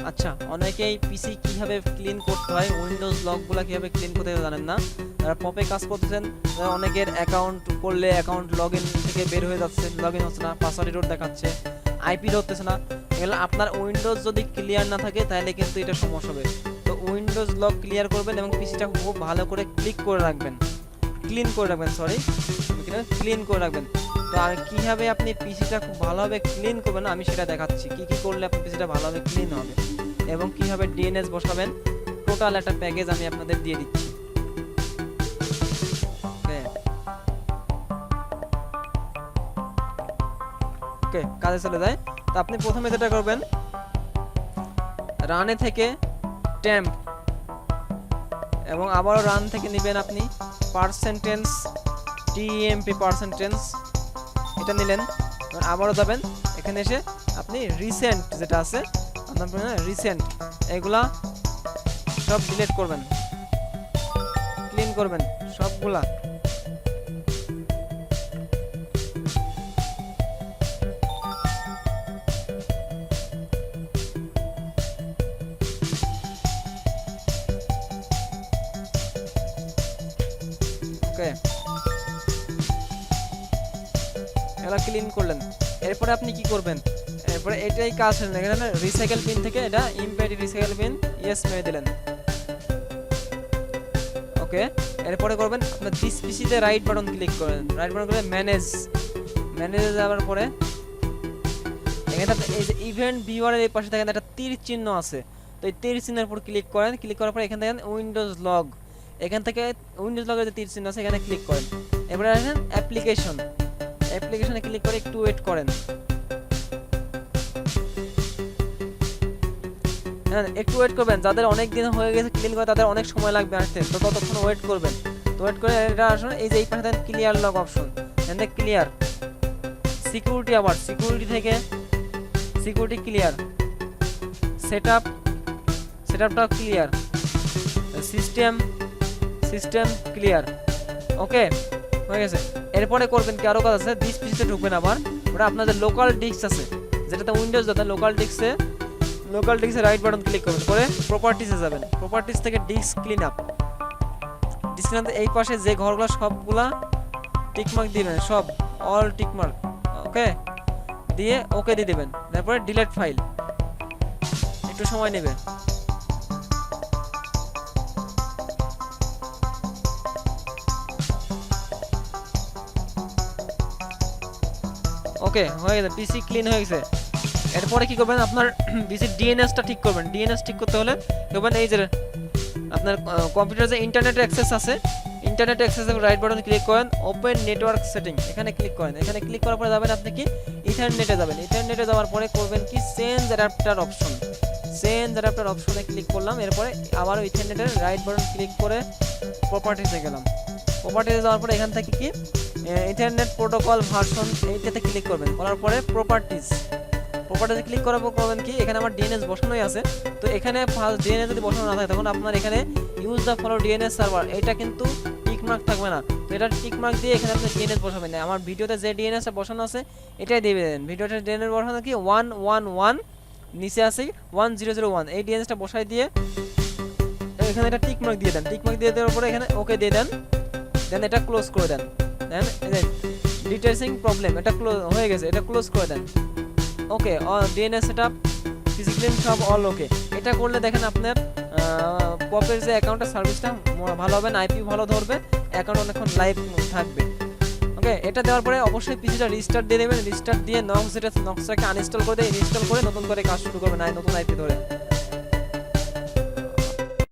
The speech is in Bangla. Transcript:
আচ্ছা, অনেকেই পিসি কিভাবে ক্লিন করতে হয়, উইন্ডোজ লকগুলো কিভাবে ক্লিন করতে হয় জানেন না। যারা পপে কাজ করতেছেন, অনেকের অ্যাকাউন্ট করলে অ্যাকাউন্ট লগইন থেকে বের হয়ে যাচ্ছে, লগইন হচ্ছে না, পাসওয়ার্ড এরর দেখাচ্ছে, আইপি ধরতেছে না। এগুলো আপনার উইন্ডোজ যদি ক্লিয়ার না থাকে তাহলে কিন্তু এটা সমস্যা হবে। তো উইন্ডোজ লক ক্লিয়ার করবেন এবং পিসিটা খুব ভালো করে ক্লিন করে রাখবেন, ক্লিন করে রাখবেন। তো আর কিভাবে আপনি পিসিটা খুব ভালোভাবে ক্লিন করবেন আমি সেটা দেখাচ্ছি, কি কি করলে আপনার পিসিটা ভালোভাবে ক্লিন হবে এবং কিভাবে ডিএনএস বসাবেন, টোটাল একটা প্যাকেজ আমি আপনাদের দিয়ে দিচ্ছি। ওকে, কাজে চলে যায়। তো আপনি প্রথমে যেটা করবেন, রানে থেকে টেম্প এবং আবারও রান থেকে নেবেন আপনি পার্সেন্টেজ, টিএমপি পার্সেন্টেজ, এটা নিলেন। আবারও যাবেন এখানে, এসে আপনি রিসেন্ট যেটা আছে আপনার রিসেন্ট, এগুলা সব ডিলিট করবেন, ক্লিন করবেন সবগুলা। ওকে, এগুলা ক্লিন করলেন। এরপরে আপনি কি করবেন, এরপরে এটাই কাজ হলো না, এখানে রিসাইকেল পিন থেকে এটা ইম্পেড রিসাইকেল পিন ইয়েস মেরে দিলেন। ওকে, এরপরে করবেন আপনার দিস পিসিতে রাইট বাটন ক্লিক করেন, রাইট বাটন করে ম্যানেজে যাওয়ার পরে এখানে এই যে ইভেন্ট ভিউয়ারের এই পাশে দেখেন একটা তীর চিহ্ন আছে, তো এই তীর চিহ্নের উপর ক্লিক করেন। ক্লিক করার পর এখান থেকে উইন্ডোজ লগ, এখান থেকে উইন্ডোজ লগের যে তীর চিহ্ন আছে এখানে ক্লিক করেন। এরপরে আসেন অ্যাপ্লিকেশনে ক্লিক করে একটু ওয়েট করেন। হ্যাঁ, একটু ওয়েট করবেন, যাদের অনেক দিন হয়ে গেছে ক্লিন করে তাদের অনেক সময় লাগবে আসতে, তো ততক্ষণ ওয়েট করবেন। তো ওয়েট করে এটা আসুন, এই যে এই পাশে দেন ক্লিয়ার লগ অপশন, এখানে ক্লিয়ার সিকিউরিটি, আবার সিকিউরিটি থেকে সিকিউরিটি ক্লিয়ার, সেটআপটা ক্লিয়ার, সিস্টেম ক্লিয়ার। ওকে, হয়ে গেছে। এরপরে করবেন কি, আরো কাজ আছে, দিস পিসিতে ঢুকবেন। আবার ওটা আপনাদের লোকাল ডিস্ক আছে, যেটাতে উইন্ডোজ দাদা লোকাল ডিস্কে রাইট বাটন ক্লিক করবেন, করে প্রপার্টিসে যাবেন। প্রপার্টিস থেকে ডিস্ক ক্লিন আপ, এই পাশে যে ঘরগুলো সবগুলা টিকমার্ক দিবেন, সব অল টিকমার্ক। ওকে, দিয়ে ওকে দিয়ে দেবেন। তারপরে ডিলিট ফাইল, একটু সময় নেবে। ওকে, হয়ে গেছে, পিসি ক্লিন হয়ে গেছে। এরপরে কি করবেন, আপনার পিসির ডিএনএসটা ঠিক করবেন। ডিএনএস ঠিক করতে হলে করবেন এই যে আপনার কম্পিউটারে যে ইন্টারনেট অ্যাক্সেস আছে, ইন্টারনেট অ্যাক্সেসে রাইট বাটন ক্লিক করেন, ওপেন নেটওয়ার্ক সেটিং, এখানে ক্লিক করেন। এখানে ক্লিক করার পরে যাবেন আপনি কি ইথারনেটে যাবেন। ইথারনেটে যাওয়ার পরে করবেন কি চেঞ্জ অ্যাডাপ্টার অপশনে ক্লিক করলাম। এরপরে আবারও ইথারনেটের রাইট বাটন ক্লিক করে প্রপার্টিসে গেলাম। প্রপার্টিসে যাওয়ার পরে এখান থেকে কি ইথারনেট প্রোটোকল ভার্সন, এইটাতে ক্লিক করবেন। করার পরে প্রপার্টিসে ক্লিক করার পর করবেন কি, এখানে আমার ডিএনএস বসানোই আছে, তো এখানে ফার্স্ট ডিএনএস যদি বসানো না থাকে তখন আপনার এখানে use the follow DNS server, এটা কিন্তু টিক মার্ক থাকবে না। তো এটা টিক মার্ক দিয়ে এখানে আপনি ডিএনএস বসাবেন না। আমার ভিডিওতে যে ডিএনএসটা বসানো আছে এটাই দিয়ে দেবেন। ভিডিওতে ডিএনএস বসানো কি 111, নিচে আছে 1001, এই ডিএনএসটা বসাই দিয়ে এখানে এটা টিক মার্ক দিয়ে দেন। টিক মার্ক দিয়ে দেওয়ার পরে এখানে ওকে দিয়ে দেন, দেন এটা ক্লোজ করে দেন। দেন ডিটেলসিং প্রবলেম, এটা ক্লোজ হয়ে গেছে, এটা ক্লোজ করে দেন। ওকে, ডিএনএস সেটআপ, ফিজিক্যাল সব অল ওকে। এটা করলে দেখেন আপনার পপের যে অ্যাকাউন্টের সার্ভিসটা ভালো হবে, আইপি ভালো ধরবে, অ্যাকাউন্ট অনেকক্ষণ লাইভ থাকবে। ওকে, এটা দেওয়ার পরে অবশ্যই পিসিটা রিস্টার্ট দিয়ে দেবেন। রিস্টার্ট দিয়ে নক্সটাকে আনইনস্টল করে দিয়ে ইনস্টল করে নতুন করে কাজ শুরু করবেন, নতুন আইপি ধরে।